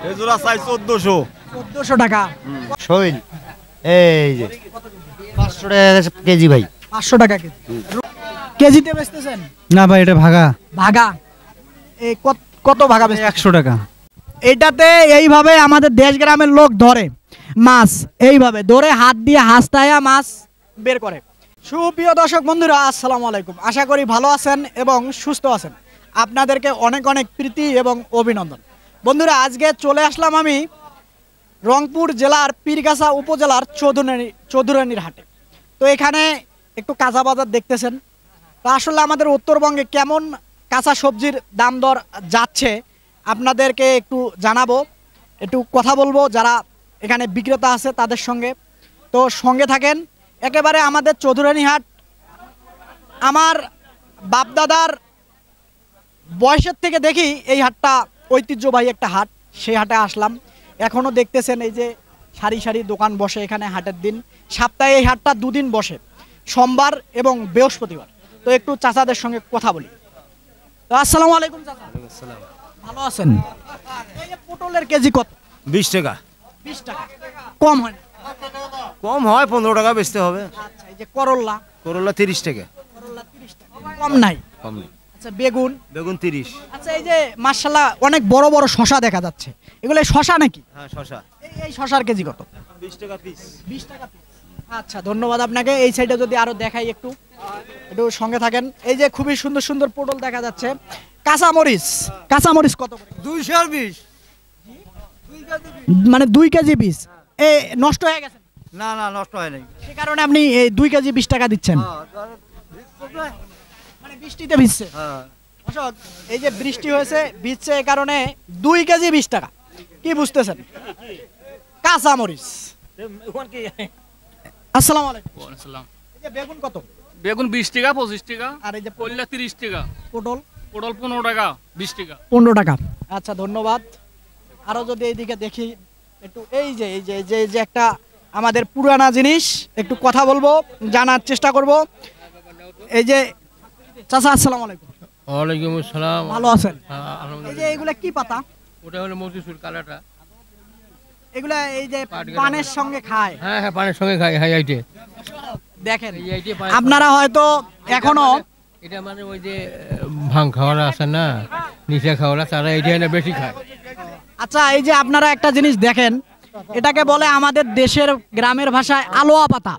এই জোড়া চাই 1400। 1400 টাকা। শৈল এই যে 500 টাকা কেজি ভাই। 500 টাকা কেজি। কেজিতে বেচতেছেন? না ভাই এটা ভাগা। ভাগা? এই কত ভাগা বেচতেছেন? 100 টাকা। এটাতে এইভাবে আমাদের দেশ গ্রামের লোক ধরে মাছ, এইভাবে ধরে হাত দিয়ে হাসতায়া মাছ বের করে। সুপ্রিয় দর্শক বন্ধুরা, আসসালামু আলাইকুম। আশা করি ভালো আছেন এবং সুস্থ আছেন। আপনাদেরকে অনেক অনেক প্রীতি এবং অভিনন্দন। বন্ধুরা, আজকে চলে আসলাম আমি রংপুর জেলার পীরগাছা উপজেলার চৌধুরানীর হাটে। তো এখানে একটু কাঁচা বাজার দেখতেছেন। তো আসলে আমাদের উত্তরবঙ্গে কেমন কাঁচা সবজির দাম দর যাচ্ছে আপনাদেরকে একটু জানাবো, একটু কথা বলবো যারা এখানে বিক্রেতা আছে তাদের সঙ্গে। তো সঙ্গে থাকেন। একেবারে আমাদের চৌধুরানী হাট আমার বাপদাদার বয়সের থেকে দেখি এই হাটটা ঐতিহ্যবাহী একটা হাট। সেই হাটে আসলাম। এখনও দেখতেছেন এই যে সারি সারি দোকান বসে এখানে হাটের দিন। সপ্তাহে এই হাটটা দুদিন বসে, সোমবার এবং বৃহস্পতিবার। তো একটু চাচাদের সঙ্গে কথা বলি। তো আসসালামু আলাইকুম চাচা। ভালো আছেন? এই যে পটলের কেজি কত? 20 টাকা। 20 টাকা কম হয় না? কম হয় 15 টাকা বেচতে হবে। আচ্ছা, এই যে করল্লা? করলা 30 টাকা। করল্লা 30 টাকা কম নাই? কম নেই। আচ্ছা, বেগুন? বেগুন 30। আচ্ছা, এই যে মাশাআল্লাহ অনেক বড় বড় শসা দেখা যাচ্ছে, এগুলো শসা নাকি? হ্যাঁ, শসা। এই শসার কেজি কত? 20 টাকা পিস। 20 টাকা পিস। আচ্ছা, ধন্যবাদ আপনাকে। এই সাইডে যদি আরো দেখাই একটু সঙ্গে থাকেন। এই যে খুবই সুন্দর সুন্দর পটল দেখা যাচ্ছে। কাঁচামরিচ, কাঁচামরিচ কত করে? 220। মানে 2 কেজি পিস। এই নষ্ট হয়ে গেছে? না না, নষ্ট হয় নাই। সে কারণে আপনি এই 2 কেজি 20 টাকা দিচ্ছেন? মানে বৃষ্টিতে ভিজছে? হ্যাঁ। দর্শক, এই যে বৃষ্টি হয়েছে ভিজছে, এই কারণে 2 কেজি 20 টাকা। কি বুঝতেছেন? কাঁচামরিচ। আসসালামু আলাইকুম। আসসালাম। এই যে বেগুন কত? বেগুন 20 টাকা 25 টাকা। আর এই যে করলা 30 টাকা। পটল? পটল 15 টাকা 20 টাকা। 15 টাকা। আচ্ছা, ধন্যবাদ। আরো যদি এইদিকে দেখি একটু, এই যে এই যে এই যে এই যে একটা আমাদের পুরানা জিনিস, একটু কথা বলবো, জানার চেষ্টা করব। এই যে চাচা, আসসালামু আলাইকুম। ওয়ালাইকুম আসসালাম। ভালো আছেন? এই যে আলহামদুলিল্লাহ। এগুলা কি পাতা? ওটা হলো মতিচুর কালাটা। এগুলা এই যে পানের সঙ্গে খায়? হ্যাঁ হ্যাঁ, পানের সঙ্গে খাই। হাই আইটে দেখেন, এই আইটে আপনারা হয়তো এখনো এটা মানে ওই যে ভাং খাওয়ারা আছে না, নিচে খাওয়ারা, তারা এইটা না বেশি খায়। আচ্ছা, এই যে আপনারা একটা জিনিস দেখেন, এটাকে বলে আমাদের দেশের গ্রামের ভাষায় আলোয়া পাতা।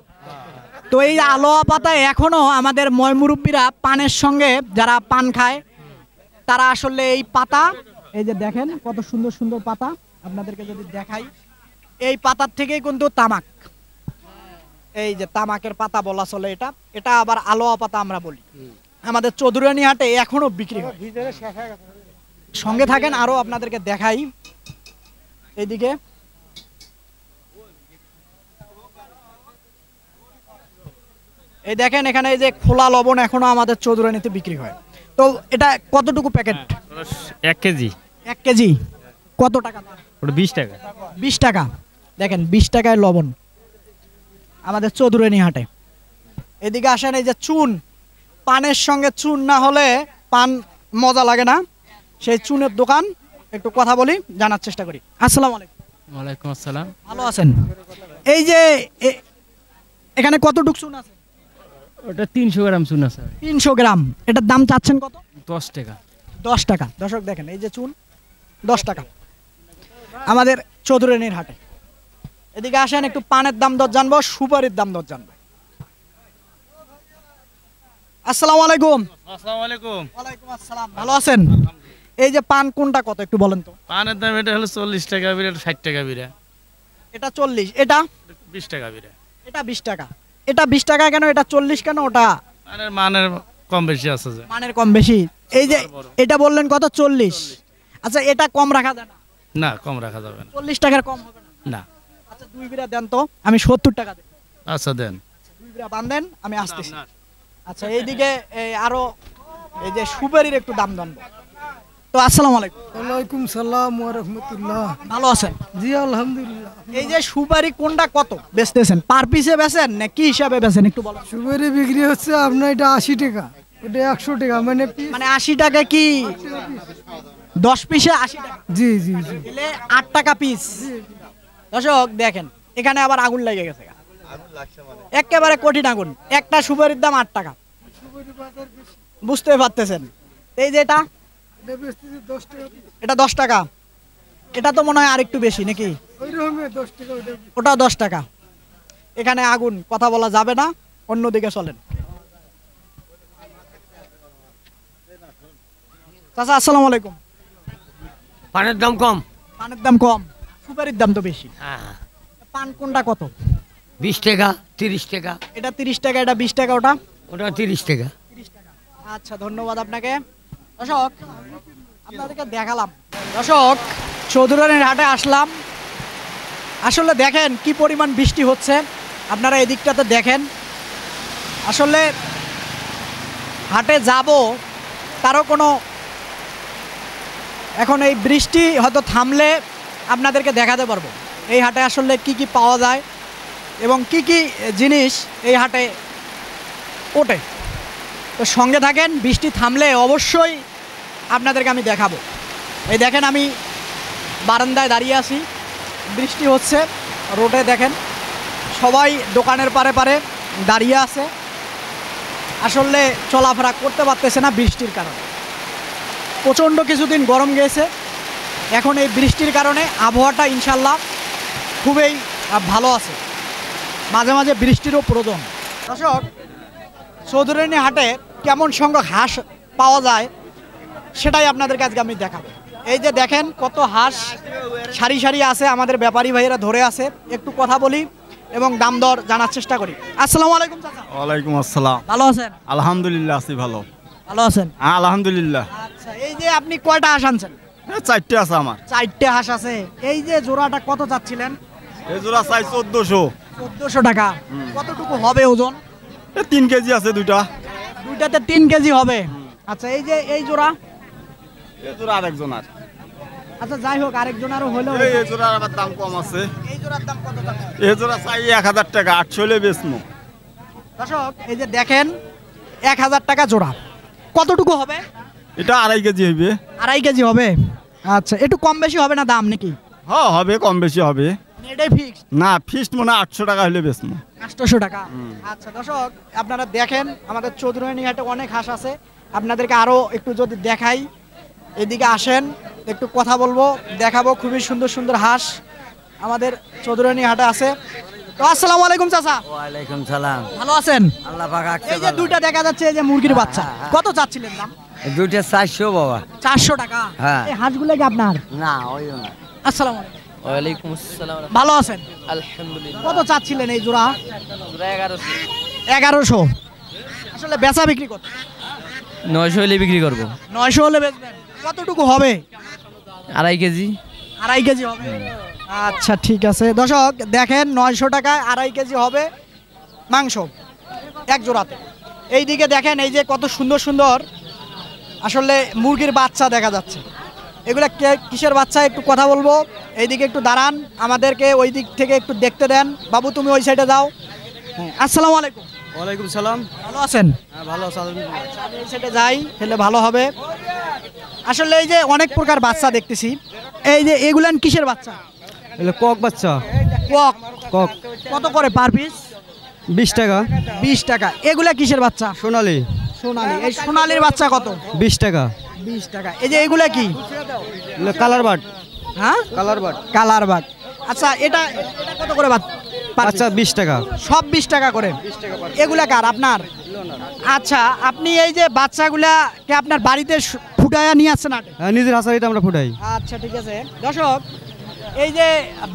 তো এই আলোয়া পাতা এখনো আমাদের ময়মুরব্বীরা পানের সঙ্গে, যারা পান খায় তারা আসলে এই পাতা, এই যে দেখেন কত সুন্দর সুন্দর পাতা, আপনাদেরকে যদি দেখাই, এই পাতার থেকেই কিন্তু তামাক, এই যে তামাকের পাতা বলা চলে এটা, এটা আবার আলোয়া পাতা আমরা বলি। আমাদের চৌধুরানী হাটে এখনো বিক্রি হয়। সঙ্গে থাকেন, আরো আপনাদেরকে দেখাই। এইদিকে এই দেখেন, এখানে এই যে খোলা লবণ এখনো আমাদের চৌধুরানীতে বিক্রি হয়। তো এটা কতটুকু প্যাকেট? 1 কেজি। 1 কেজি কত টাকা? ওটা 20 টাকা। 20 টাকা। দেখেন, 20 টাকায় লবণ আমাদের চৌধুরানী হাটে। এদিকে আসেন, এই যে চুন, পানের সঙ্গে চুন না হলে পান মজা লাগে না, সেই চুনের দোকান। একটু কথা বলি, জানার চেষ্টা করি। আসসালামু আলাইকুম। ওয়ালাইকুম আসসালাম। ভালো আছেন? এই যে এখানে কতটুক চুন আছে? ওটা 300 গ্রাম চুন আছে। 300 গ্রাম। এটার দাম চাচ্ছেন কত? 10 টাকা। 10 টাকা। দর্শক দেখেন, এই যে চুন 10 টাকা আমাদের চৌধুরানীর হাটে। এদিকে আসেন, একটু পানের দাম দর জানবো, সুপারির দাম দর জানবো। আসসালামু আলাইকুম। আসসালামু আলাইকুম। ওয়ালাইকুম আসসালাম। ভালো আছেন? এই যে পান কোনটা কত একটু বলেন তো? পানের দাম এটা হলো 40 টাকা বিরা, এটা 60 টাকা বিরা। এটা 40, এটা 20 টাকা বিরা। এটা 20 টাকা। এটা 20 টাকা কেন, এটা 40 কেন? ওটা মানের কম বেশি আছে যে। মানের কম বেশি। এই যে এটা বললেন কত? 40। আচ্ছা, এটা কম রাখা যায় না? না, কম রাখা যাবে না। 40 টাকার কম হবে না? না। আচ্ছা, 2 বিরা দেন তো, আমি 70 টাকা দেব। আচ্ছা দেন। 2 বিরা বাঁধেন, আমি আসতেছি। আচ্ছা, এইদিকে আরো এই যে সুপারির একটু দাম জানবো। তো আসসালামু আলাইকুম। ওয়ালাইকুম সালাম ওয়া রাহমাতুল্লাহ। ভালো আছেন? জি আলহামদুলিল্লাহ। এই যে সুপারি কোনটা কত বেচতেছেন? পার পিসে বেচেন না কি হিসাবে বেচেন একটু বলেন। সুপারি বিক্রি হচ্ছে আপনার এটা 80 টাকা, এটা 100 টাকা, মানে মানে 80 টাকা কি 10 পিসে 80 টাকা, জি জি জি তাহলে 8 টাকা পিস। দর্শক দেখেন এখানে আবার আগুন লেগে গেছে, একেবারে কঠিন আগুন। একটা সুপারির দাম 8 টাকা, বুঝতে পারতেছেন। এই যে এটা এটা বেচতেছি 10 টাকা পিস। এটা 10 টাকা, এটা তো মনে হয় আরেকটু বেশি নাকি? ওই রকমই 10 টাকা ওটা। ওটাও 10 টাকা। এখানে আগুন, কথা বলা যাবে না, অন্যদিকে চলেন। চাচা আসসালামু আলাইকুম। পানের দাম কম। পানের দাম কম, সুপারির দাম তো বেশি। পান কোনটা কত? 20 টাকা, 30 টাকা, এটা 30 টাকা, এটা 20 টাকা, ওটা ওটা 30 টাকা। 30 টাকা। আচ্ছা ধন্যবাদ আপনাকে। দর্শক আপনাদেরকে দেখালাম, দর্শক চৌধুরানীর হাটে আসলাম। আসলে দেখেন কি পরিমাণ বৃষ্টি হচ্ছে, আপনারা এদিকটাতে দেখেন। আসলে হাটে যাব তারও কোনো, এখন এই বৃষ্টি হয়তো থামলে আপনাদেরকে দেখাতে পারবো এই হাটে আসলে কি কি পাওয়া যায় এবং কি কি জিনিস এই হাটে ওঠে। তো সঙ্গে থাকেন, বৃষ্টি থামলে অবশ্যই আপনাদেরকে আমি দেখাবো। এই দেখেন আমি বারান্দায় দাঁড়িয়ে আছি, বৃষ্টি হচ্ছে, রোডে দেখেন সবাই দোকানের পারে পারে দাঁড়িয়ে আছে, আসলে চলাফেরা করতে পারতেছে না বৃষ্টির কারণে। প্রচণ্ড কিছুদিন গরম গিয়েছে, এখন এই বৃষ্টির কারণে আবহাওয়াটা ইনশাল্লাহ খুবই ভালো আছে, মাঝে মাঝে বৃষ্টিরও প্রয়োজন। দর্শক চৌধুরানী হাটে কেমন সংখ্যক হাঁস পাওয়া যায় সেটাই আপনাদেরকে আজকে আমি দেখাবো। এই যে দেখেন কত হাঁস সারি সারি আছে, আমাদের ব্যাপারী ভাইয়েরা ধরে আছে, একটু কথা বলি এবং দাম দর জানার চেষ্টা করি। আসসালামু আলাইকুম চাচা। ওয়ালাইকুম আসসালাম। ভালো আছেন? আলহামদুলিল্লাহ আছি ভালো। ভালো আছেন? আলহামদুলিল্লাহ। আচ্ছা, এই যে আপনি কয়টা হাঁস আনছেন? 4টে আছে আমার। 4টে হাঁস আছে। এই যে জোড়াটা কত চাচ্ছিলেন? এই জোড়া চাই 1400। 1400 টাকা। কতটুকু হবে ওজন? 3 কেজি আছে দুইটা। দুইটাতে 3 কেজি হবে। আচ্ছা, এই যে এই জোড়া? এই জোড়া আরেকজন আর। আচ্ছা যাই হোক, আরেকজন আরো হলো। এই জোড়ার আবার দাম কম আছে। এই জোড়ার দাম কত যাচ্ছে? এই জোড়া চাই 1000 টাকা, 800 হলে বেচমু। দর্শক এই যে দেখেন 1000 টাকা জোড়া। কতটুকু হবে? এটা 2.5 কেজি হইবে। 2.5 কেজি হবে। আচ্ছা, একটু কম বেশি হবে না দাম নাকি? হ্যাঁ হবে, কম বেশি হবে। এটাই ফিক্সড? না, ফিক্সড মনে হয় 800 টাকা হলে বেচমু। 800 টাকা। আচ্ছা দর্শক আপনারা দেখেন আমাদের চৌধুরানী হাটে অনেক হাঁস আছে, আপনাদেরকে আরো একটু যদি দেখাই, এদিকে আসেন একটু কথা বলবো, দেখাবো। খুবই সুন্দর সুন্দর হাঁস আমাদের চৌধুরানী হাটে আছে। তো আসসালামু আলাইকুম চাচা। ওয়ালাইকুম সালাম। ভালো আছেন? আল্লাহ পাক রাখতে এই যে দুইটা দেখা যাচ্ছে, এই যে মুরগির বাচ্চা, কত চাচ্ছিলেন দাম? দুইটা 400 বাবা। 400 টাকা। হ্যাঁ। এই হাঁসগুলো কি আপনার? না ওইও না। আসসালামু আলাইকুম। ওয়ালাইকুম আসসালাম। ভালো আছেন? আলহামদুলিল্লাহ। কত চাচ্ছিলেন এই জোড়া? 1100। 1100। আসলে বেচা বিক্রি কত? 900 হলে বিক্রি করব। 900 হলে বেচবেন। কতটুকু হবে? 2.5 কেজি। 2.5 কেজি হবে। আচ্ছা ঠিক আছে। দর্শক দেখেন 900 টাকায় 2.5 কেজি হবে মাংস এক জোড়াতে। এই দিকে দেখেন এই যে কত সুন্দর সুন্দর আসলে মুরগির বাচ্চা দেখা যাচ্ছে। এগুলা কিসের বাচ্চা একটু কথা বলবো। এইদিকে একটু দাঁড়ান, আমাদেরকে ওই দিক থেকে একটু দেখতে দেন। বাবু তুমি ওই সাইডে যাও। আসসালামু আলাইকুম। ওয়ালাইকুম সালাম। ভালো আছেন? হ্যাঁ ভালো আছি। আচ্ছা, আমি এই সাইডে যাই তাহলে ভালো হবে। আসলে এই যে অনেক প্রকার বাচ্চা দেখতেছি, এই যে এগুলান কিসের বাচ্চা? এগুলো কক বাচ্চা। কক। কক কত করে পার পিস? 20 টাকা। 20 টাকা। এগুলা কিসের বাচ্চা? সোনালি। সোনালী। এই সোনালীর বাচ্চা কত? 20 টাকা। 20 টাকা। এই যে এগুলা কি? এগুলো কালার বাট। হ্যাঁ, কালার বাট। Colour bag. আচ্ছা এটা এটা কত করে আচ্ছা 20 টাকা। সব 20 টাকা করে। এগুলা কার? আপনার? আচ্ছা, আপনি এই যে বাচ্চাগুলা কে আপনার বাড়িতে ফুটায়া নিয়ে আসছেন হাটে? হ্যাঁ, নিজের হাসারিতে আমরা ফুটাই। আচ্ছা ঠিক আছে। দর্শক এই যে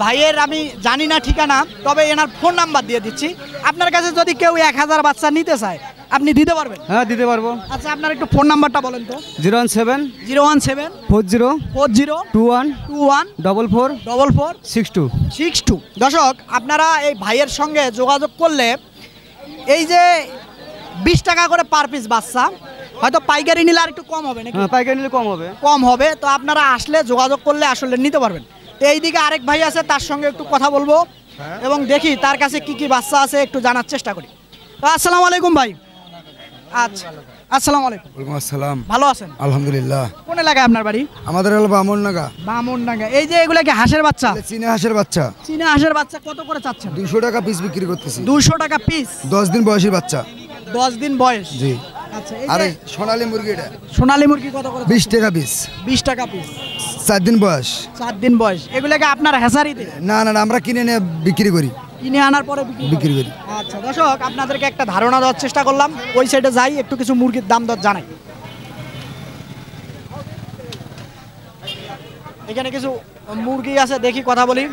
ভাইয়ের আমি জানি না ঠিকানা, তবে এনার ফোন নাম্বার দিয়ে দিচ্ছি। আপনার কাছে যদি কেউ 1000 বাচ্চা নিতে চায় আপনি দিতে পারবেন? হ্যাঁ দিতে পারবো। আচ্ছা আপনার একটু ফোন নাম্বারটা বলেন তো। 017 017 40 40 21 21 44 44 62। 62। দর্শক আপনারা এই ভাইয়ের সঙ্গে যোগাযোগ করলে এই যে 20 টাকা করে পার পিস বাচ্চা, হয়তো পাইকারি নিলে আর একটু কম হবে নাকি? হ্যাঁ পাইকারি নিলে কম হবে। কম হবে। তো আপনারা আসলে যোগাযোগ করলে আসলে নিতে পারবেন। তো এইদিকে আরেক ভাই আছে, তার সঙ্গে একটু কথা বলবো এবং দেখি তার কাছে কি কি বাচ্চা আছে একটু জানার চেষ্টা করি। তো আসসালামু আলাইকুম ভাই। আচ্ছা আসসালামু আলাইকুম। ওয়ালাইকুম আসসালাম। ভালো আছেন? আলহামদুলিল্লাহ। কোন এলাকায় আপনার বাড়ি? আমাদের হলো বামননাগা। বামনডাঙ্গা। এই যে এগুলা কি হাঁসের বাচ্চা? চীনা হাঁসের বাচ্চা চীনা হাঁসের বাচ্চা কত করে চাচ্ছেন? 200 টাকা পিস বিক্রি করতেছি। 200 টাকা পিস। 10 দিন বয়সী বাচ্চা। 10 দিন বয়স। জি। আচ্ছা এই আরে যে সোনালী মুরগি এটা সোনালী মুরগি কত করে? 20 টাকা পিস। 20 টাকা পিস। 4 দিন বয়স। 4 দিন বয়স। এগুলাকে আপনার হ্যাচারিতে? না না না, আমরা কিনে নিয়ে বিক্রি করি। কিনে আনার পরে বিক্রি করি। আচ্ছা দর্শক, আপনাদেরকে একটা ধারণা দেওয়ার চেষ্টা করলাম। ওই সাইডে যাই, একটু কিছু মুরগির দাম দর জানাই। এখানে কিছু মুরগি আছে, দেখি কথা বলি।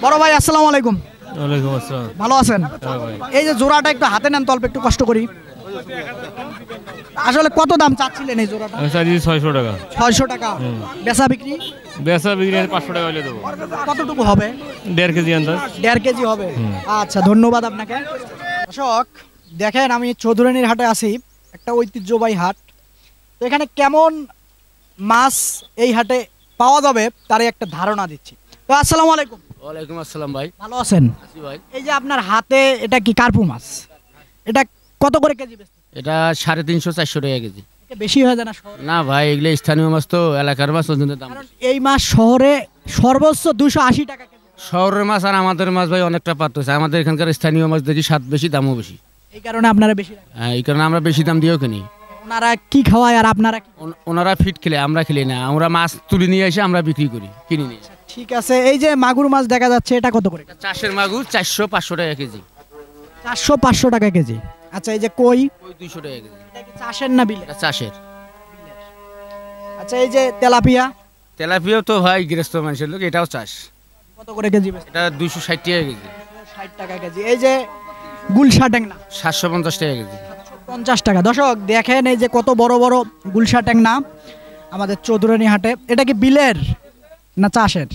বড় ভাই আসসালামু আলাইকুম। ওয়ালাইকুম আসসালাম। ভালো আছেন? এই যে জোড়াটা একটু হাতে নেন তো, অল্প একটু কষ্ট করি। আসলে কত দাম চাচ্ছিলেন এই জোড়াটা? আমি চাইছি 600 টাকা। 600 টাকা। বেচা বিক্রি? বেচা বিক্রি 500 টাকা হলে দেবো। কতটুকু হবে? 1.5 কেজি আন্দাজ। 1.5 কেজি হবে। আচ্ছা ধন্যবাদ আপনাকে। দর্শক দেখেন, আমি চৌধুরানীর হাটে আছি, একটা ঐতিহ্যবাহী হাট। তো এখানে কেমন মাছ এই হাটে পাওয়া যাবে তার একটা ধারণা দিচ্ছি। তো আসসালামু আলাইকুম। ওয়ালাইকুম আসসালাম ভাই। ভালো আছেন? আছি ভাই। এই যে আপনার হাতে এটা কি কার্পু মাছ? এটা কত করে কেজি বেচছেন? এটা 350-400 টাকা কেজি। এটা বেশি হয়ে যায় না শহরে? না ভাই, এগুলো স্থানীয় মাছ তো, এলাকার মাছ ওই জন্য দাম। কারণ এই মাছ শহরে সর্বোচ্চ 280 টাকা কেজি। শহরের মাছ আর আমাদের মাছ ভাই অনেকটা পার্থক্য আছে। আমাদের এখানকার স্থানীয় মাছ দেখি স্বাদ বেশি, দামও বেশি। এই কারণে আপনারা বেশি রাখেন। হ্যাঁ, এই কারণে আমরা বেশি দাম দিয়েও কিনি। ওনারা কি খাওয়ায় আর আপনারা কি? ওনারা ফিট খেলে, আমরা খেলি না। আমরা মাছ তুলে নিয়ে এসে আমরা বিক্রি করি, কিনি নিয়ে। ঠিক আছে। এই যে মাগুর মাছ দেখা যাচ্ছে, এটা কত করে? চাষের মাগুর 400-500 টাকা কেজি। 400-500 টাকা কেজি। আচ্ছা এই যে কই? ওই 200 টাকা কেজি। এটা কি চাষের না বিলে? এটা চাষের। আচ্ছা এই যে তেলাপিয়া? তেলাপিয়াও তো ভাই গৃহস্থ মানুষের লোক, এটাও চাষ। কত করে কেজি বেচছেন? এটা 260 টাকা কেজি। 60 টাকা কেজি। এই যে গুলশা ট্যাংনা? 750 টাকা কেজি। 50 টাকা। দর্শক দেখেন এই যে কত বড় বড় গুলশা ট্যাংনা আমাদের চৌধুরানী হাটে। এটা কি বিলের না চাষের?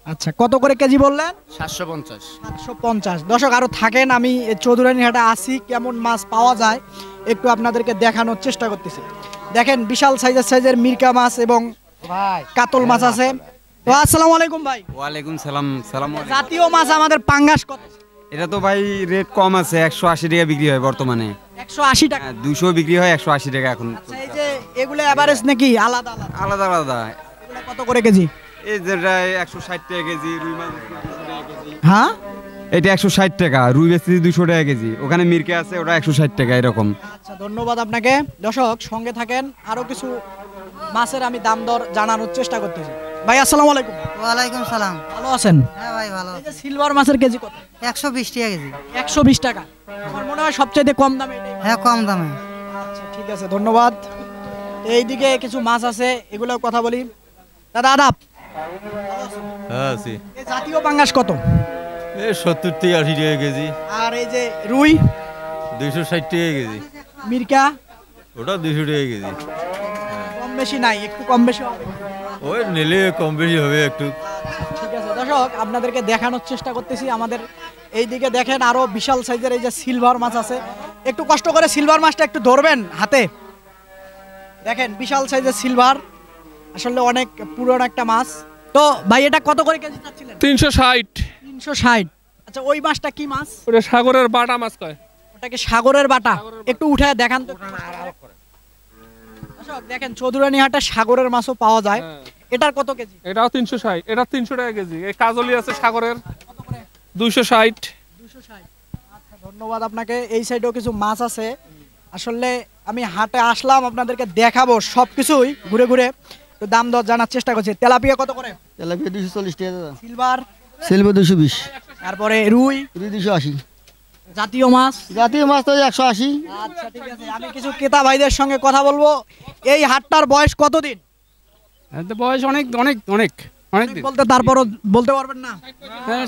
আচ্ছা কত করে কেজি বললেন? 750। 750। দর্শক আরো থাকেন, আমি এই চৌধুরানী হাটে আসি, কেমন মাছ পাওয়া যায় একটু আপনাদেরকে দেখানোর চেষ্টা করতেছি। দেখেন বিশাল সাইজের মিরকা মাছ এবং কাতল মাছ আছে। তো আসসালামু আলাইকুম ভাই। ওয়ালাইকুম সালাম। সালাম। জাতীয় মাছ আমাদের পাঙ্গাস কত? এটা তো ভাই রেট কম আছে, 180 টাকা বিক্রি হয় বর্তমানে। 180 টাকা। 200 বিক্রি হয়, 180 টাকা এখন। আচ্ছা এই যে এগুলো এভারেজ নাকি আলাদা আলাদা? আলাদা আলাদা। এগুলো কত করে কেজি? এই যেটা 160 টাকা কেজি, রুই মাছ 200 টাকা কেজি। হ্যাঁ এটা 160 টাকা, রুই বেচছি 200 টাকা কেজি। ওখানে মিরকে আছে, ওটা 160 টাকা এরকম। আচ্ছা ধন্যবাদ আপনাকে। দর্শক সঙ্গে থাকেন, আরো কিছু মাছের আমি দাম দর জানানোর চেষ্টা করতেছি। ভাই আসসালামু আলাইকুম। ওয়ালাইকুম সালাম। ভালো আছেন? হ্যাঁ ভাই ভালো। এই যে সিলভার মাছের কেজি কত? 120 টাকা কেজি। 120 টাকা। আমার মনে হয় সবচেয়ে কম দামে এটাই। হ্যাঁ কম দামে। আচ্ছা ঠিক আছে ধন্যবাদ। এইদিকে কিছু মাছ আছে, এগুলো কথা বলি। দাদা আদাব। হ্যাঁ আছি। এই জাতীয় পাঙ্গাস কত? এই 70 থেকে 80 টাকা কেজি। আর এই যে রুই? 260 টাকা কেজি। মিরকা? ওটা 200 টাকা কেজি। কম বেশি নাই, একটু কম বেশি হবে। ওই নিলে কম বেশি হবে একটু। ঠিক আছে দর্শক, আপনাদেরকে দেখানোর চেষ্টা করতেছি। আমাদের এইদিকে দেখেন আরো বিশাল সাইজের এই যে সিলভার মাছ আছে। একটু কষ্ট করে সিলভার মাছটা একটু ধরবেন হাতে। দেখেন বিশাল সাইজের সিলভার, আসলে অনেক পুরনো একটা মাছ। তো ভাই এটা কত করে কেজি চাচ্ছিলেন? 360। 360। আচ্ছা ওই মাছটা কি মাছ? ওটা সাগরের বাটা মাছ কয়। ওটাকে সাগরের বাটা? একটু উঠে দেখান তো। দর্শক দেখেন চৌধুরানী হাটে সাগরের মাছও পাওয়া যায়। এটার কত কেজি? এটাও 360। এটা 300 টাকা কেজি। এই কাজলি আছে সাগরের 260। 260। আচ্ছা ধন্যবাদ আপনাকে। এই সাইডেও কিছু মাছ আছে। আসলে আমি হাটে আসলাম, আপনাদেরকে দেখাবো সবকিছুই ঘুরে ঘুরে, তো দাম দর জানার চেষ্টা করছি। তেলাপিয়া কত করে? তেলাপিয়া 240 টাকা দাদা। সিলভার? সিলভার 220। তারপরে রুই? রুই 280। জাতীয় মাছ? জাতীয় মাছ তো 180। আচ্ছা ঠিক আছে, আমি কিছু ক্রেতা ভাইদের সঙ্গে কথা বলবো। এই হাটটার বয়স কতদিন? বয়স অনেক অনেক অনেক অনেক দিন বলতে তারপরও বলতে পারবেন না?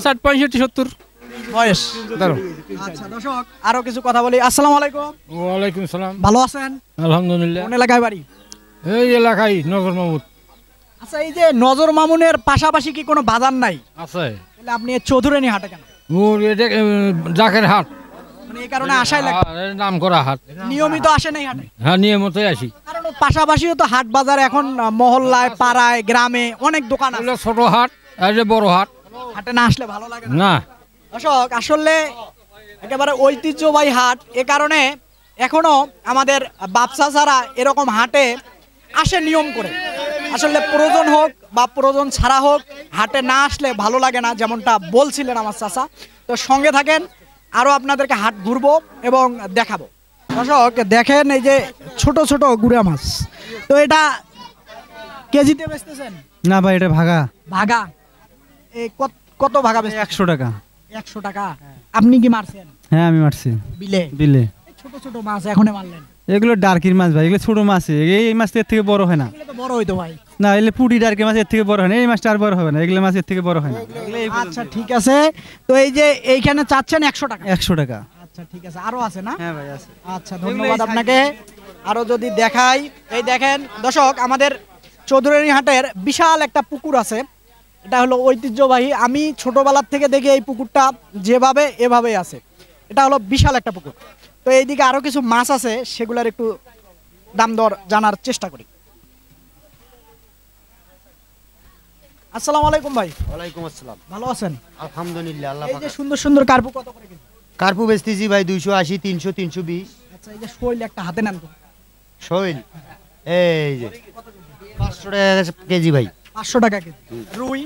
60 65 70 বয়স। ধরো। আচ্ছা দর্শক আরো কিছু কথা বলি। আসসালামু আলাইকুম। ওয়ালাইকুম সালাম। ভালো আছেন? আলহামদুলিল্লাহ। কোন এলাকায় বাড়ি? এই এলাকায় নজর মাহমুদ। আচ্ছা এই যে নজর মামুনের পাশাপাশি কি কোনো বাজার নাই? আছে। তাহলে আপনি এই চৌধুরানী হাটে কেন? ওর এটা জাকের হাট, মানে এই কারণে আশাই লাগে? নাম করা হাট। নিয়মিত আসে নাই হাটে? হ্যাঁ নিয়মিতই আসি। কারণ ওর পাশাপাশিও তো হাট বাজার এখন মহল্লায় পাড়ায় গ্রামে অনেক দোকান আছে। ছোট হাট আর যে বড় হাট, হাটে না আসলে ভালো লাগে না। দর্শক আসলে একেবারে ঐতিহ্যবাহী হাট, এ কারণে এখনো আমাদের বাপসা ছাড়া এরকম হাটে আসে নিয়ম করে। আসলে প্রয়োজন হোক বা প্রয়োজন ছাড়া হোক, হাটে না আসলে ভালো লাগে না, যেমনটা বলছিলেন আমার চাচা। তো সঙ্গে থাকেন, আরও আপনাদেরকে হাট ঘুরবো এবং দেখাবো। দর্শক দেখেন এই যে ছোট ছোট গুড়া মাছ, তো এটা কেজিতে বেচতেছেন? না ভাই, এটা ভাগা ভাগা। এই কত ভাগা বেচতেছেন? 100 টাকা। 100 টাকা। আপনি কি মারছেন? হ্যাঁ আমি মারছি বিলে। বিলে। এই ছোট ছোট মাছ এখনই মারলেন? এগুলো ডার্কির মাছ ভাই, এগুলো ছোট মাছ, এই মাছ এর থেকে বড় হয় না। এগুলো তো বড় হইতো ভাই। না, এগুলো পুটি ডার্কি মাছ এর থেকে বড় হয় না, এই মাছটা আর বড় হবে না, এগুলো মাছ এর থেকে বড় হয় না। আচ্ছা ঠিক আছে, তো এই যে এইখানে চাচ্ছেন 100 টাকা? 100 টাকা। আচ্ছা ঠিক আছে, আরো আছে না? হ্যাঁ ভাই আছে। আচ্ছা ধন্যবাদ আপনাকে। আরো যদি দেখাই, এই দেখেন দর্শক, আমাদের চৌধুরী হাটের বিশাল একটা পুকুর আছে। এটা হলো ঐতিহ্যবাহী, আমি ছোটবেলার থেকে দেখি এই পুকুরটা যেভাবে এভাবেই আছে। এটা হলো বিশাল একটা পুকুর। তো এইদিকে আরো কিছু মাছ আছে, সেগুলোর একটু দাম দর জানার চেষ্টা করি। আসসালামু আলাইকুম ভাই। ওয়ালাইকুম আসসালাম। ভালো আছেন? আলহামদুলিল্লাহ, আল্লাহ এই যে সুন্দর সুন্দর কার্পু কত করে কেজি? কার্পু বেচতেছি ভাই 280, 300, 320। আচ্ছা এই যে শৈল একটা হাতে নেন তো। শৈল এই যে 500 টাকা কেজি ভাই। 500 টাকা কেজি। রুই?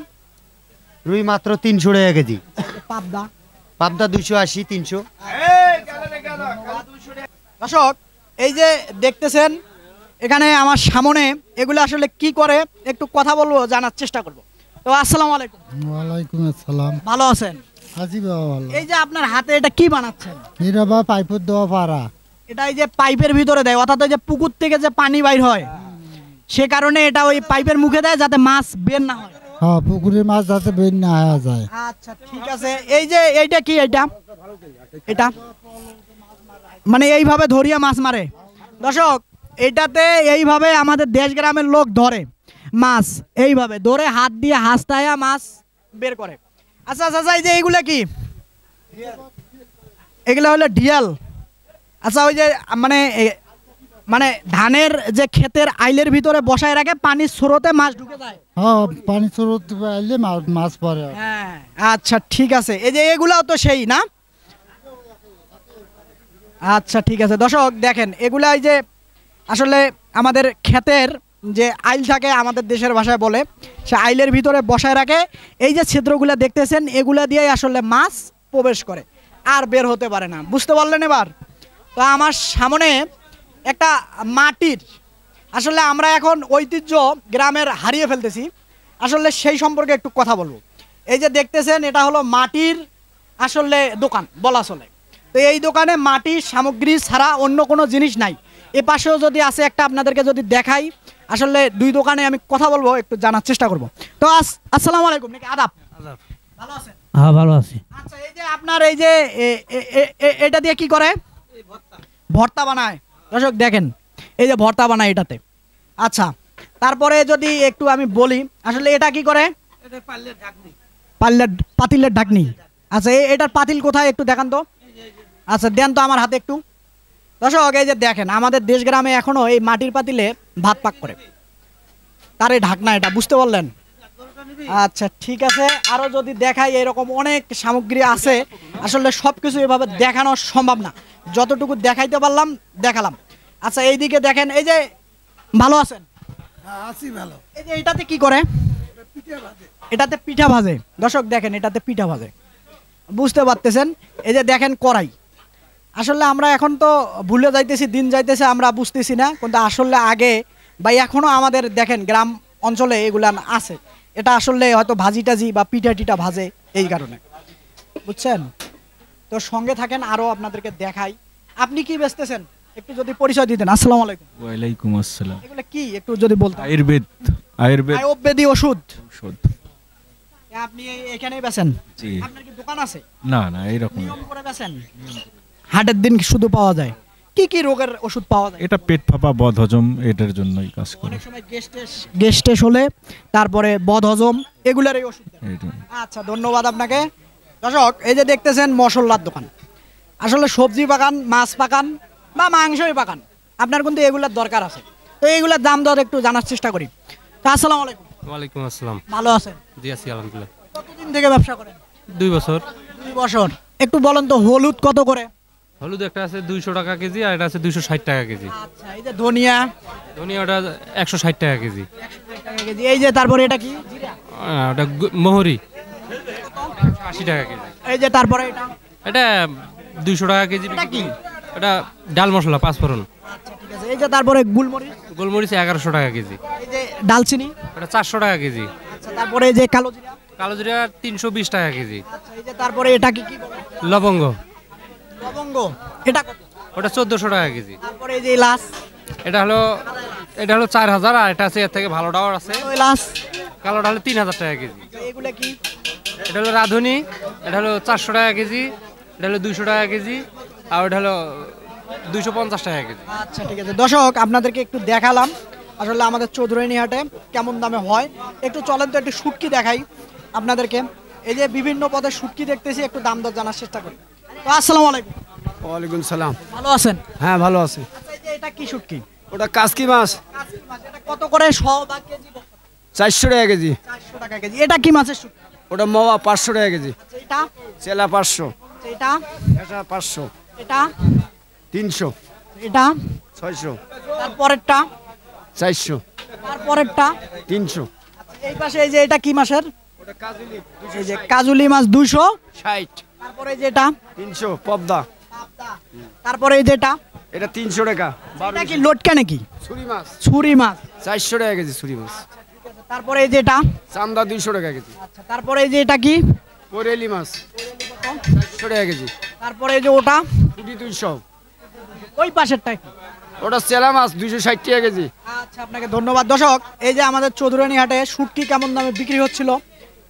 রুই মাত্র 300 টাকা কেজি। পাবদা? পাবদা 280, 300। দর্শক এই যে দেখতেছেন এখানে আমার সামনে, এগুলো আসলে কি করে একটু কথা বলবো, জানার চেষ্টা করব। তো আসসালামু আলাইকুম। ওয়ালাইকুম আসসালাম। ভালো আছেন? আজি বাবা ভালো। এই যে আপনার হাতে এটা কি বানাচ্ছেন? এটা বা পাইপের দেওয়া পারা। এটা এই যে পাইপের ভিতরে দেয়, অর্থাৎ ওই যে পুকুর থেকে যে পানি বাইর হয়, সে কারণে এটা ওই পাইপের মুখে দেয় যাতে মাছ বের না হয়। হ্যাঁ, পুকুরের মাছ যাতে বের না হয়ে যায়। আচ্ছা ঠিক আছে। এই যে এইটা কি? এটা মানে এইভাবে ধরিয়া মাছ মারে। দর্শক এটাতে এইভাবে আমাদের দেশ গ্রামের লোক ধরে মাছ, এইভাবে ধরে হাত দিয়ে হাসতায়া মাছ বের করে। আচ্ছা আচ্ছা, এই যে এইগুলা কি? এগুলা হলো ঢিয়াল। আচ্ছা ওই যে মানে ধানের যে ক্ষেতের আইলের ভিতরে বসায় রাখে, পানির স্রোতে মাছ ঢুকে যায়। হ্যাঁ, পানি স্রোত আইলে মাছ পড়ে। হ্যাঁ আচ্ছা ঠিক আছে। এই যে এগুলাও তো সেই না? আচ্ছা ঠিক আছে। দর্শক দেখেন এগুলা এই যে আসলে আমাদের ক্ষেতের যে আইল থাকে, আমাদের দেশের ভাষায় বলে, সে আইলের ভিতরে বসায় রাখে। এই যে ছিদ্রগুলা দেখতেছেন, এগুলা দিয়েই আসলে মাছ প্রবেশ করে, আর বের হতে পারে না। বুঝতে পারলেন এবার? তো আমার সামনে একটা মাটির, আসলে আমরা এখন ঐতিহ্য গ্রামের হারিয়ে ফেলতেছি, আসলে সেই সম্পর্কে একটু কথা বলবো। এই যে দেখতেছেন এটা হলো মাটির আসলে দোকান বলা চলে। তো এই দোকানে মাটির সামগ্রী ছাড়া অন্য কোনো জিনিস নাই। এ পাশেও যদি আছে একটা, আপনাদেরকে যদি দেখাই, আসলে দুই দোকানে আমি কথা বলবো, একটু জানার চেষ্টা করব। তো আসসালামু আলাইকুম, নাকি আদাব? ভালো আছেন? হ্যাঁ ভালো আছি। আচ্ছা এই যে আপনার এই যে এটা দিয়ে কি করে? ভর্তা বানায়। দর্শক দেখেন এই যে ভর্তা বানায় এটাতে। আচ্ছা তারপরে যদি একটু আমি বলি, আসলে এটা কি করে? পাতিলের ঢাকনি। আচ্ছা এটার পাতিল কোথায় একটু দেখান তো। আচ্ছা দেন তো আমার হাতে একটু। দর্শক এই যে দেখেন আমাদের দেশ গ্রামে এখনো এই মাটির পাতিলে ভাত পাক করে, তার এই ঢাকনা এটা। বুঝতে পারলেন? আচ্ছা ঠিক আছে। আরো যদি দেখাই, এরকম অনেক সামগ্রী আছে, আসলে সবকিছু এভাবে দেখানো সম্ভব না, যতটুকু দেখাইতে পারলাম দেখালাম। আচ্ছা এইদিকে দেখেন, এই যে ভালো আছেন? আছি ভালো। এই যে এটাতে কি করে? এটাতে পিঠা ভাজে। দর্শক দেখেন এটাতে পিঠা ভাজে। বুঝতে পারতেছেন? এই যে দেখেন কড়াই। আসলে আমরা এখন তো ভুলে যাইতেছি, দিন যাইতেছে, আমরা বুঝতেছি না, কিন্তু আসলে আগে বা এখনো আমাদের দেখেন গ্রাম অঞ্চলে এগুলা আছে। এটা আসলে হয়তো ভাজি টাজি বা পিঠা টিঠা ভাজে, এই কারণে। বুঝছেন? তো সঙ্গে থাকেন, আরো আপনাদেরকে দেখাই। আপনি কি বেচতেছেন একটু যদি পরিচয় দিতেন। আসসালামু আলাইকুম। ওয়ালাইকুম আসসালাম। এগুলো কি একটু যদি বলতেন? আয়ুর্বেদ ওষুধ। ওষুধ। আপনি এখানেই বেচেন? জি। আপনার কি দোকান আছে? না না, এইরকম নিয়ম করে বেচেন? হাটের দিন শুধু পাওয়া যায়? কি কি রোগের ওষুধ পাওয়া যায়? এটা পেট ফাঁপা, বদহজম, এটার জন্যই কাজ করে। অনেক সময় গেস্টেস হলে, তারপরে বদহজম, এগুলার এই ওষুধ। আচ্ছা ধন্যবাদ আপনাকে। দর্শক এই যে দেখতেছেন মশলার দোকান, আসলে সবজি বাগান, মাছ বাগান বা মাংসই বাগান, আপনার কিন্তু এগুলার দরকার আছে। তো এইগুলার দাম দর একটু জানার চেষ্টা করি। তো আসসালামু আলাইকুম। ওয়ালাইকুম আসসালাম। ভালো আছেন? জি আছি আলহামদুলিল্লাহ। কতদিন থেকে ব্যবসা করেন? 2 বছর। 2 বছর। একটু বলেন তো হলুদ কত করে? হলুদ একটা আছে 200 টাকা কেজি আর এটা আছে 260 টাকা কেজি। আচ্ছা এই যে ধনিয়া ধনিয়া ওটা 160 টাকা কেজি। 160 টাকা কেজি। এই যে তারপরে এটা কি জিরা? ওটা মোহরি 80 টাকা কেজি। এই যে তারপরে এটা এটা 200 টাকা কেজি। এটা কি? এটা ডাল মশলা পাঁচফোড়ন। আচ্ছা ঠিক আছে। এই যে তারপরে গোলমরিচ? গোলমরিচ 1100 টাকা কেজি। এই যে ডালচিনি? ওটা 400 টাকা কেজি। আচ্ছা তারপরে এই যে কালো জিরা? কালো জিরা 320 টাকা কেজি। আচ্ছা এই যে তারপরে এটা কি কি বলে? লবঙ্গ। লবঙ্গ এটা কত? ওটা 1400 টাকা কেজি। তারপরে এই যে এলাচ? এটা হলো 4000 আর এটা আছে এর থেকে ভালোটাও আছে। এলাচ কালোটা হলো 3000 টাকা কেজি। এগুলা কি? এটা হলো রাঁধুনি, এটা হলো 400 টাকা কেজি, এটা হলো 200 টাকা কেজি, আর এটা হলো 250 টাকা কেজি। আচ্ছা ঠিক আছে দর্শক, আপনাদেরকে একটু দেখালাম আসলে আমাদের চৌধুরানী হাটে কেমন দামে হয়। একটু চলেন তো একটু শুটকি দেখাই আপনাদেরকে। এই যে বিভিন্ন পদের শুটকি দেখতেছি, একটু দাম দর জানার চেষ্টা করি। তো আসসালামু আলাইকুম। ওয়ালাইকুম সালাম। ভালো আছেন? হ্যাঁ ভালো আছি। আচ্ছা এই যে এটা কি শুটকি? ওটা কাসকি মাছ। কাজী মাছ। এটা কত করে শ বা কেজি? 400 টাকা কেজি। 400 টাকা কেজি। এটা কি মাছের শুটকি? ওটা মাওয়া 500 টাকা কেজি। আচ্ছা এটা? চেলা 500। আচ্ছা এটা? এটা 500। এটা? 300। এটা? 600। তারপরেরটা? 400। তারপরেরটা? 300। আচ্ছা এই পাশে এই যে এটা কি মাছের? ওটা কাজুলি এই যে কাজুলি মাছ 260। 60। তারপরে এই যে এটা? 300 পবদা। তারপরে এই যে এটা? এটা 300 টাকা। এটা কি লটকা নাকি? ছুরি মাছ। ছুরি মাছ 400 টাকা কেজি ছুরি মাছ। তারপরে এই যে এটা? চান্দা 200 টাকা কেজি। আচ্ছা তারপরে এই যে এটা কি? কোরেলি মাছ 400 টাকা কেজি। তারপরে এই যে ওটা? পুঁটি 200। ওই পাশেরটা কি? ওটা চেলা মাছ 260 টাকা কেজি। আচ্ছা আপনাকে ধন্যবাদ। দর্শক এই যে আমাদের চৌধুরানী হাটে শুটকি কেমন দামে বিক্রি হচ্ছিল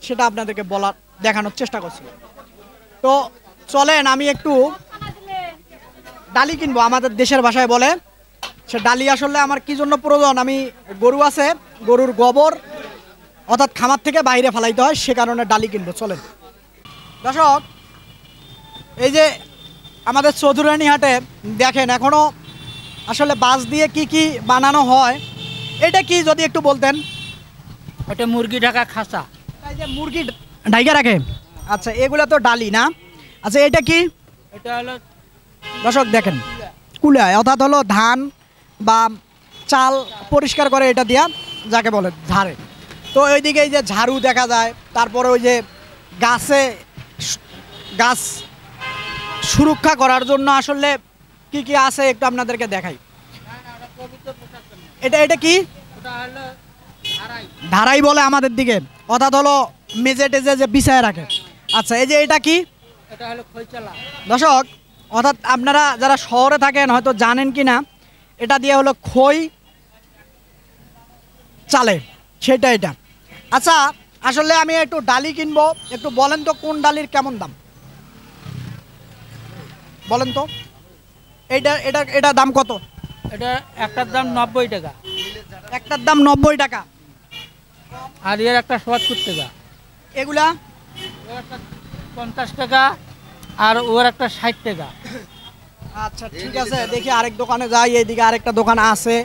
সেটা আপনাদেরকে বলার দেখানোর চেষ্টা করছি। তো চলেন আমি একটু ডালি কিনবো, আমাদের দেশের ভাষায় বলে। সে ডালি আসলে আমার কি জন্য প্রয়োজন, আমি গরু আছে, গরুর গোবর অর্থাৎ খামার থেকে বাইরে ফেলাইতে হয়, সে কারণে ডালি কিনবো। চলেন দর্শক এই যে আমাদের চৌধুরানী হাটে দেখেন এখনো আসলে বাঁশ দিয়ে কি কি বানানো হয়, এটা কি যদি একটু বলতেন? ওটা মুরগি ঢাকা খাসা। এই যে মুরগি ঢাইকা রাখে। আচ্ছা এগুলা তো ডালি না? আচ্ছা এটা কি? এটা হলো দর্শক দেখেন কুলায়, অর্থাৎ হলো ধান বা চাল পরিষ্কার করে এটা দিয়া, যাকে বলে ঝাড়ে। তো ওইদিকে এই যে ঝাড়ু দেখা যায়, তারপরে ওই যে গাছ সুরক্ষা করার জন্য আসলে কি কি আছে একটু আপনাদেরকে দেখাই। এটা কি? ধারাই বলে আমাদের দিকে, অর্থাৎ হলো মেজে টেজে যে বিছায় রাখে। আচ্ছা এই যে এটা কি? এটা হলো খৈচালা। দর্শক অর্থাৎ আপনারা যারা শহরে থাকেন হয়তো জানেন কি না, এটা দিয়ে হলো খই চালে, সেটা এটা। আচ্ছা আসলে আমি একটু ডালি কিনবো, একটু বলেন তো কোন ডালির কেমন দাম বলেন তো? এইটা এটা এটা দাম কত? এটা একটার দাম 90 টাকা। একটার দাম 90 টাকা। আর এর একটা 70 টাকা। এগুলা? ওর একটা 50 টাকা আর ওর একটা 60 টাকা। আচ্ছা ঠিক আছে, দেখি আরেক দোকানে যাই, এইদিকে আরেকটা দোকান আছে,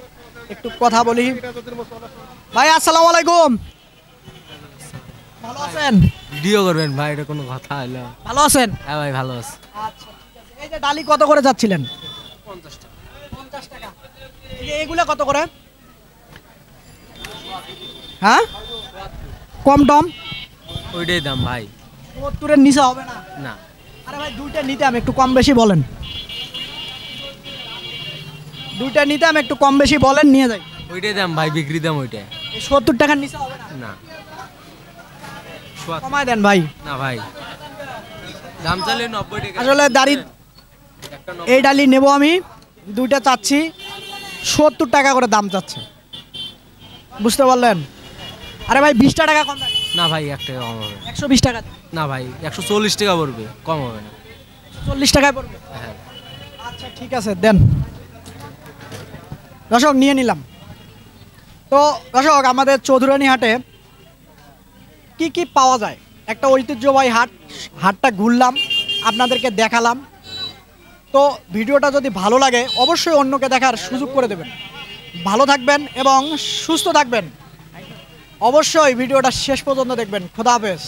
একটু কথা বলি। ভাই আসসালামু আলাইকুম। ভালো আছেন? ভিডিও করবেন ভাই, এটা কোনো কথা হলো? ভালো আছেন? হ্যাঁ ভাই ভালো আছে। আচ্ছা ঠিক আছে। এই যে ডালি কত করে যাচ্ছিলেন? 50 টাকা। 50 টাকা। এই যে এগুলা কত করে? হ্যাঁ কম টম? ওইটাই দাম ভাই। 70 এর নিচে হবে না? না। আরে ভাই দুইটা নিতাম, একটু কম বেশি বলেন। দুইটা নিতাম, একটু কম বেশি বলেন, নিয়ে যাই। ওইটাই দাম ভাই, বিক্রি দাম ওইটাই। এই 70 টাকার নিচে হবে না? না। কমায় দেন ভাই। না ভাই, দাম চালে 90 টাকা। আসলে দাড়ি এই ডালি নেব আমি, দুইটা চাচ্ছি 70 টাকা করে দাম চাচ্ছে, বুঝতে পারলেন? আরে ভাই 20 টাকা কম দেন। না ভাই 1 টাকা কম হবে। 120 টাকা। না ভাই 140 টাকা পড়বে, কম হবে না। 40 টাকায় পড়বে? হ্যাঁ। আচ্ছা ঠিক আছে দেন। দর্শক নিয়ে নিলাম। তো দর্শক আমাদের চৌধুরানী হাটে কি কি পাওয়া যায়, একটা ঐতিহ্যবাহী হাটটা ঘুরলাম, আপনাদেরকে দেখালাম। তো ভিডিওটা যদি ভালো লাগে অবশ্যই অন্যকে দেখার সুযোগ করে দেবেন। ভালো থাকবেন এবং সুস্থ থাকবেন, অবশ্যই ভিডিওটা শেষ পর্যন্ত দেখবেন। খোদা হাফেজ।